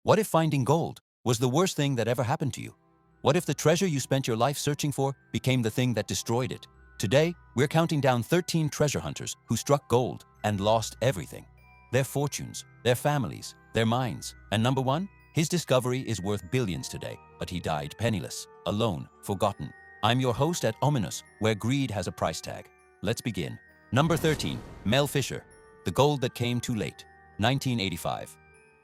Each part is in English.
What if finding gold was the worst thing that ever happened to you? What if the treasure you spent your life searching for became the thing that destroyed it? Today, we're counting down 13 treasure hunters who struck gold and lost everything. Their fortunes, their families, their minds. And number one, his discovery is worth billions today, but he died penniless, alone, forgotten. I'm your host at Ominus, where greed has a price tag. Let's begin. Number 13, Mel Fisher, the gold that came too late, 1985.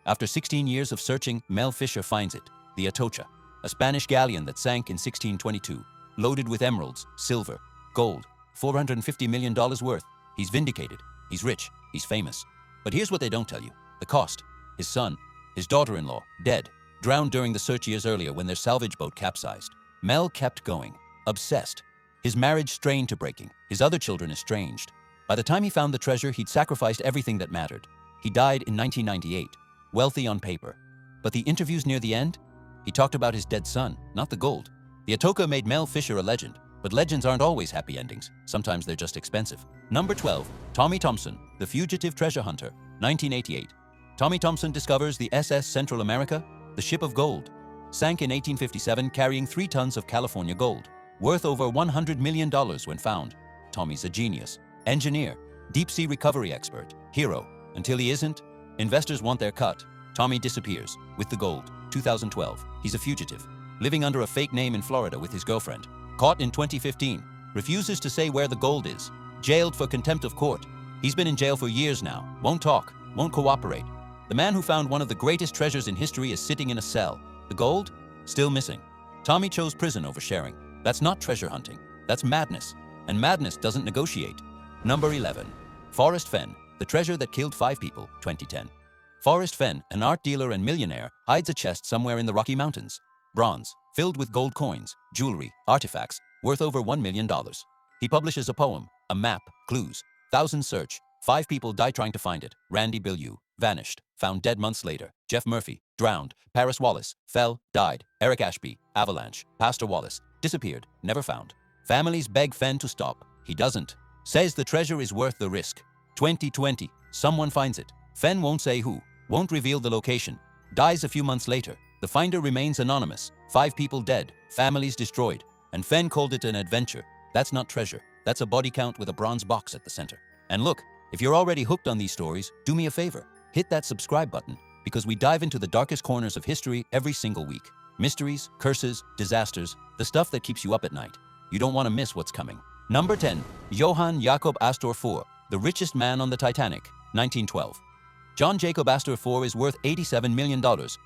After 16 years of searching, Mel Fisher finds it, the Atocha, a Spanish galleon that sank in 1622, loaded with emeralds, silver, gold, $450 million worth. He's vindicated, he's rich, he's famous. But here's what they don't tell you, the cost. His son, his daughter-in-law, dead, drowned during the search years earlier when their salvage boat capsized. Mel kept going, obsessed. His marriage strained to breaking, his other children estranged. By the time he found the treasure, he'd sacrificed everything that mattered. He died in 1998, wealthy on paper. But the interviews near the end? He talked about his dead son, not the gold. The Atocha made Mel Fisher a legend, but legends aren't always happy endings. Sometimes they're just expensive. Number 12, Tommy Thompson, the fugitive treasure hunter, 1988. Tommy Thompson discovers the SS Central America, the ship of gold. Sank in 1857 carrying 3 tons of California gold, worth over $100 million when found. Tommy's a genius, engineer, deep-sea recovery expert, hero. Until he isn't, investors want their cut. Tommy disappears with the gold. 2012. He's a fugitive, living under a fake name in Florida with his girlfriend. Caught in 2015. Refuses to say where the gold is. Jailed for contempt of court. He's been in jail for years now. Won't talk, won't cooperate. The man who found one of the greatest treasures in history is sitting in a cell. The gold? Still missing. Tommy chose prison over sharing. That's not treasure hunting. That's madness. And madness doesn't negotiate. Number 11. Forrest Fenn, the treasure that killed 5 people, 2010. Forrest Fenn, an art dealer and millionaire, hides a chest somewhere in the Rocky Mountains. Bronze, filled with gold coins, jewelry, artifacts, worth over $1 million. He publishes a poem, a map, clues. Thousands search. 5 people die trying to find it. Randy Billiou, vanished, found dead months later. Jeff Murphy, drowned. Paris Wallace, fell, died. Eric Ashby, avalanche. Pastor Wallace, disappeared, never found. Families beg Fenn to stop. He doesn't. Says the treasure is worth the risk. 2020, someone finds it. Fenn won't say who, won't reveal the location. Dies a few months later. The finder remains anonymous. 5 people dead, families destroyed. And Fenn called it an adventure. That's not treasure. That's a body count with a bronze box at the center. And look, if you're already hooked on these stories, do me a favor. Hit that subscribe button, because we dive into the darkest corners of history every single week. Mysteries, curses, disasters, the stuff that keeps you up at night. You don't want to miss what's coming. Number 10, Johann Jakob Astor IV, the richest man on the Titanic, 1912. John Jacob Astor IV is worth $87 million.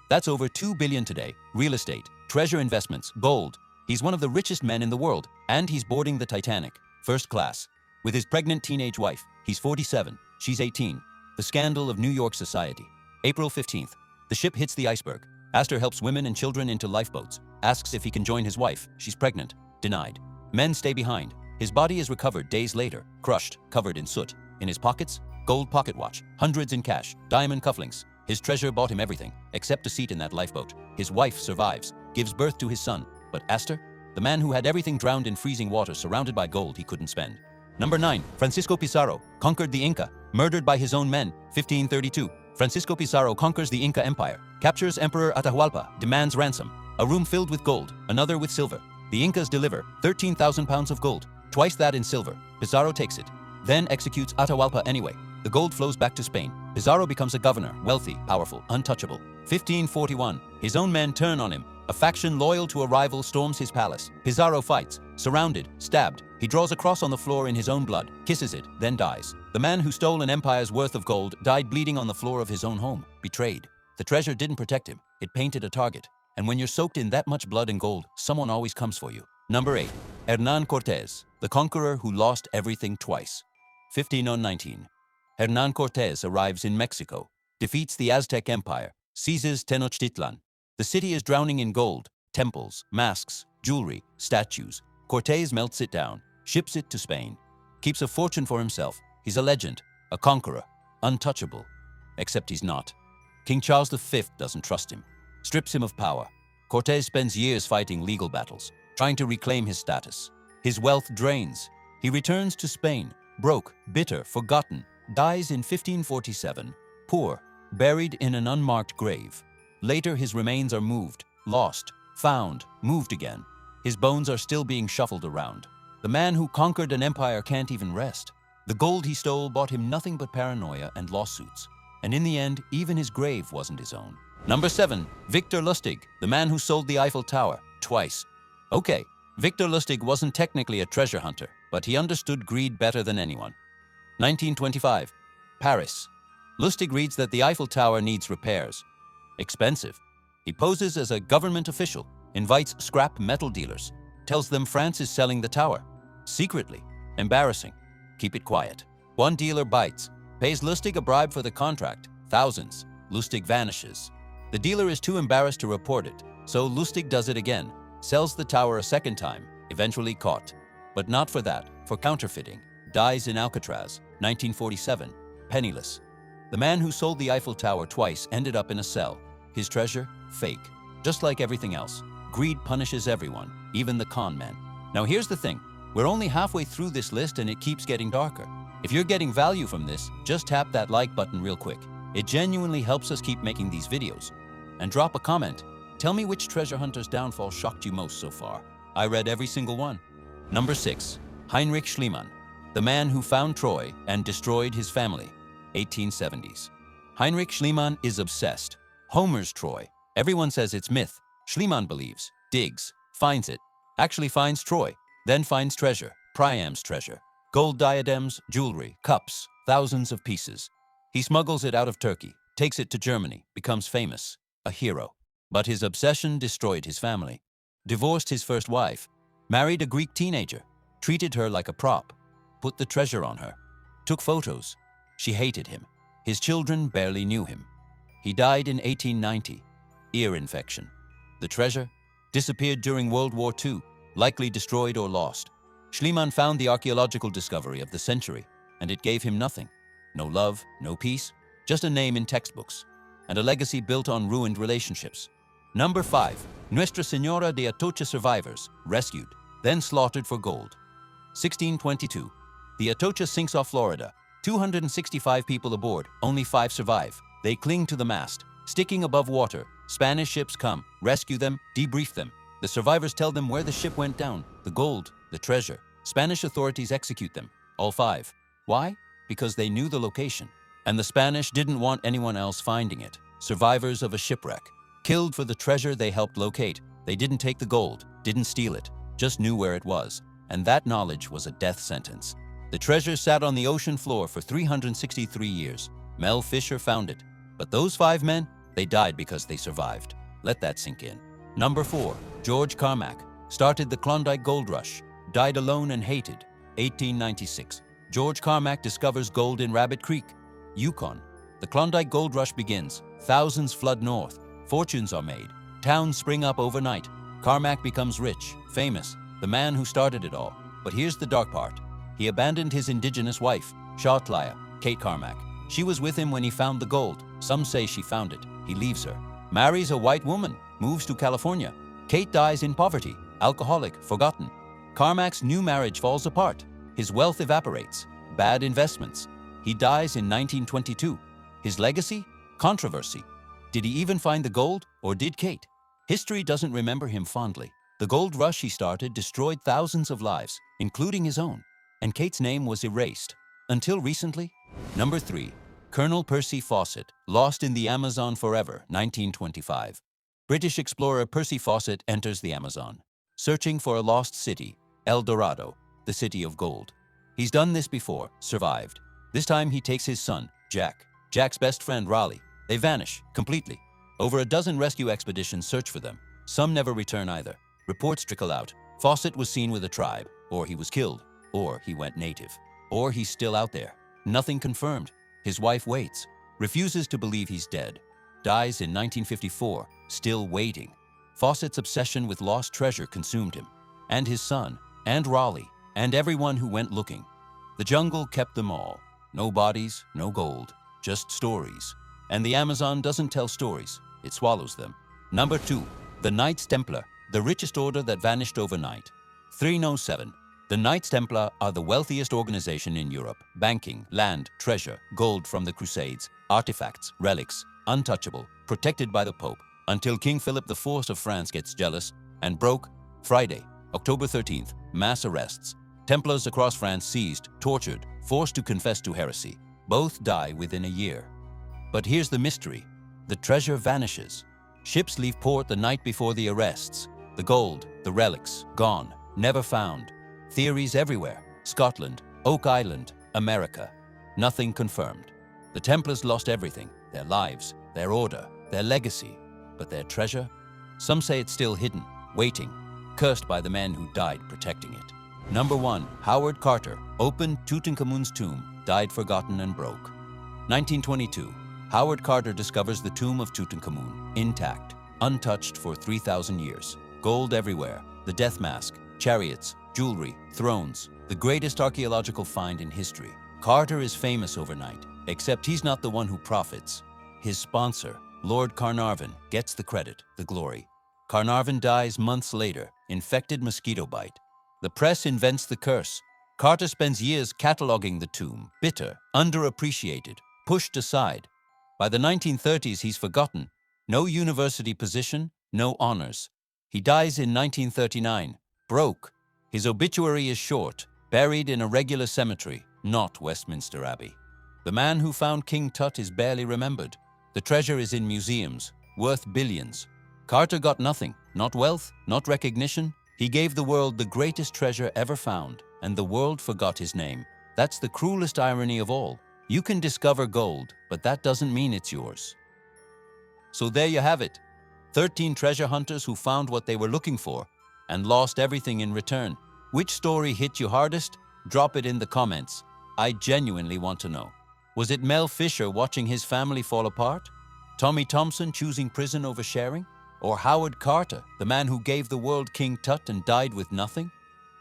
That's over $2 billion today. Real estate, treasure investments, gold. He's one of the richest men in the world, and he's boarding the Titanic, first class, with his pregnant teenage wife. He's 47, she's 18. The scandal of New York society. April 15th, the ship hits the iceberg. Astor helps women and children into lifeboats, asks if he can join his wife. She's pregnant, denied. Men stay behind. His body is recovered days later, crushed, covered in soot. In his pockets, gold pocket watch, hundreds in cash, diamond cufflinks. His treasure bought him everything, except a seat in that lifeboat. His wife survives, gives birth to his son. But Astor? The man who had everything drowned in freezing water surrounded by gold he couldn't spend. Number 9, Francisco Pizarro, conquered the Inca, murdered by his own men, 1532. Francisco Pizarro conquers the Inca Empire, captures Emperor Atahualpa, demands ransom. A room filled with gold, another with silver. The Incas deliver 13,000 pounds of gold, twice that in silver. Pizarro takes it, then executes Atahualpa anyway. The gold flows back to Spain. Pizarro becomes a governor, wealthy, powerful, untouchable. 1541, his own men turn on him. A faction loyal to a rival storms his palace. Pizarro fights, surrounded, stabbed. He draws a cross on the floor in his own blood, kisses it, then dies. The man who stole an empire's worth of gold died bleeding on the floor of his own home, betrayed. The treasure didn't protect him, it painted a target. And when you're soaked in that much blood and gold, someone always comes for you. Number 8, Hernán Cortés, the conqueror who lost everything twice. 1519. Hernán Cortés arrives in Mexico, defeats the Aztec Empire, seizes Tenochtitlan. The city is drowning in gold, temples, masks, jewelry, statues. Cortés melts it down, ships it to Spain. Keeps a fortune for himself. He's a legend, a conqueror, untouchable. Except he's not. King Charles V doesn't trust him, strips him of power. Cortés spends years fighting legal battles, trying to reclaim his status. His wealth drains. He returns to Spain, broke, bitter, forgotten, dies in 1547, poor, buried in an unmarked grave. Later, his remains are moved, lost, found, moved again. His bones are still being shuffled around. The man who conquered an empire can't even rest. The gold he stole bought him nothing but paranoia and lawsuits. And in the end, even his grave wasn't his own. Number 7, Victor Lustig, the man who sold the Eiffel Tower, twice. Okay, Victor Lustig wasn't technically a treasure hunter, but he understood greed better than anyone. 1925, Paris. Lustig reads that the Eiffel Tower needs repairs. Expensive. He poses as a government official, invites scrap metal dealers, tells them France is selling the tower. Secretly. Embarrassing. Keep it quiet. One dealer bites, pays Lustig a bribe for the contract, thousands. Lustig vanishes. The dealer is too embarrassed to report it, so Lustig does it again, sells the tower a second time, eventually caught. But not for that, for counterfeiting. Dies in Alcatraz, 1947, penniless. The man who sold the Eiffel Tower twice ended up in a cell. His treasure? Fake. Just like everything else, greed punishes everyone, even the con men. Now here's the thing. We're only halfway through this list and it keeps getting darker. If you're getting value from this, just tap that like button real quick. It genuinely helps us keep making these videos. And drop a comment. Tell me which treasure hunter's downfall shocked you most so far. I read every single one. Number 6, Heinrich Schliemann, the man who found Troy and destroyed his family, 1870s. Heinrich Schliemann is obsessed. Homer's Troy. Everyone says it's myth. Schliemann believes, digs, finds it, actually finds Troy, then finds treasure, Priam's treasure. Gold diadems, jewelry, cups, thousands of pieces. He smuggles it out of Turkey, takes it to Germany, becomes famous, a hero. But his obsession destroyed his family. Divorced his first wife, married a Greek teenager, treated her like a prop, put the treasure on her, took photos. She hated him. His children barely knew him. He died in 1890, ear infection. The treasure disappeared during World War II, likely destroyed or lost. Schliemann found the archaeological discovery of the century, and it gave him nothing. No love, no peace, just a name in textbooks, and a legacy built on ruined relationships. Number 5, Nuestra Señora de Atocha survivors, rescued, then slaughtered for gold. 1622, the Atocha sinks off Florida. 265 people aboard, only 5 survive. They cling to the mast, sticking above water. Spanish ships come, rescue them, debrief them. The survivors tell them where the ship went down, the gold, the treasure. Spanish authorities execute them, all 5. Why? Because they knew the location. And the Spanish didn't want anyone else finding it. Survivors of a shipwreck. Killed for the treasure they helped locate. They didn't take the gold, didn't steal it, just knew where it was. And that knowledge was a death sentence. The treasure sat on the ocean floor for 363 years. Mel Fisher found it. But those 5 men, they died because they survived. Let that sink in. Number 4, George Carmack. Started the Klondike Gold Rush. Died alone and hated. 1896. George Carmack discovers gold in Rabbit Creek, Yukon. The Klondike Gold Rush begins. Thousands flood north. Fortunes are made. Towns spring up overnight. Carmack becomes rich, famous, the man who started it all. But here's the dark part. He abandoned his indigenous wife, Shawtlaya, Kate Carmack. She was with him when he found the gold. Some say she found it. He leaves her. Marries a white woman. Moves to California. Kate dies in poverty. Alcoholic, forgotten. Carmack's new marriage falls apart. His wealth evaporates. Bad investments. He dies in 1922. His legacy? Controversy. Did he even find the gold, or did Kate? History doesn't remember him fondly. The gold rush he started destroyed thousands of lives, including his own. And Kate's name was erased. Until recently. Number 3, Colonel Percy Fawcett, lost in the Amazon forever, 1925. British explorer Percy Fawcett enters the Amazon, searching for a lost city, El Dorado, the city of gold. He's done this before, survived. This time he takes his son, Jack. Jack's best friend, Raleigh. They vanish, completely. Over a dozen rescue expeditions search for them. Some never return either. Reports trickle out. Fawcett was seen with a tribe, or he was killed, or he went native, or he's still out there. Nothing confirmed. His wife waits, refuses to believe he's dead. Dies in 1954, still waiting. Fawcett's obsession with lost treasure consumed him, and his son, and Raleigh, and everyone who went looking. The jungle kept them all. No bodies, no gold, just stories. And the Amazon doesn't tell stories, it swallows them. Number 2, the Knights Templar, the richest order that vanished overnight. 307. The Knights Templar are the wealthiest organization in Europe. Banking, land, treasure, gold from the Crusades, artifacts, relics, untouchable, protected by the Pope. until King Philip IV of France gets jealous and broke. Friday, October 13th, mass arrests. Templars across France seized, tortured, forced to confess to heresy. Both die within a year. But here's the mystery. The treasure vanishes. Ships leave port the night before the arrests. The gold, the relics, gone, never found. Theories everywhere. Scotland, Oak Island, America. Nothing confirmed. The Templars lost everything, their lives, their order, their legacy. But their treasure? Some say it's still hidden, waiting, cursed by the men who died protecting it. Number 1, Howard Carter, opened Tutankhamun's tomb, died forgotten and broke. 1922, Howard Carter discovers the tomb of Tutankhamun, intact, untouched for 3,000 years. Gold everywhere, the death mask, chariots, jewelry, thrones, the greatest archaeological find in history. Carter is famous overnight, except he's not the one who profits. His sponsor, Lord Carnarvon, gets the credit, the glory. Carnarvon dies months later, infected mosquito bite. The press invents the curse. Carter spends years cataloging the tomb, bitter, underappreciated, pushed aside. By the 1930s, he's forgotten. No university position, no honors. He dies in 1939, broke. His obituary is short, buried in a regular cemetery, not Westminster Abbey. The man who found King Tut is barely remembered. The treasure is in museums, worth billions. Carter got nothing, not wealth, not recognition. He gave the world the greatest treasure ever found, and the world forgot his name. That's the cruelest irony of all. You can discover gold, but that doesn't mean it's yours. So there you have it. 13 treasure hunters who found what they were looking for and lost everything in return. Which story hit you hardest? Drop it in the comments. I genuinely want to know. Was it Mel Fisher watching his family fall apart? Tommy Thompson choosing prison over sharing? Or Howard Carter, the man who gave the world King Tut and died with nothing?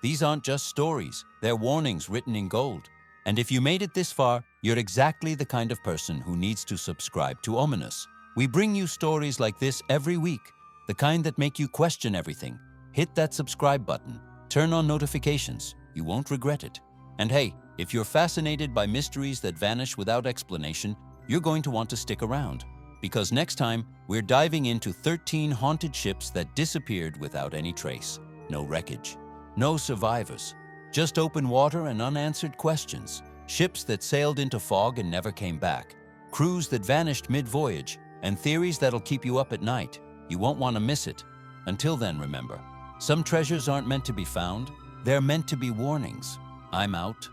These aren't just stories, they're warnings written in gold. And if you made it this far, you're exactly the kind of person who needs to subscribe to Ominus. We bring you stories like this every week, the kind that make you question everything. Hit that subscribe button, turn on notifications, you won't regret it. And hey, if you're fascinated by mysteries that vanish without explanation, you're going to want to stick around. Because next time, we're diving into 13 haunted ships that disappeared without any trace. No wreckage, no survivors, just open water and unanswered questions. Ships that sailed into fog and never came back. Crews that vanished mid-voyage, and theories that'll keep you up at night. You won't want to miss it. Until then, remember, some treasures aren't meant to be found, they're meant to be warnings. I'm out.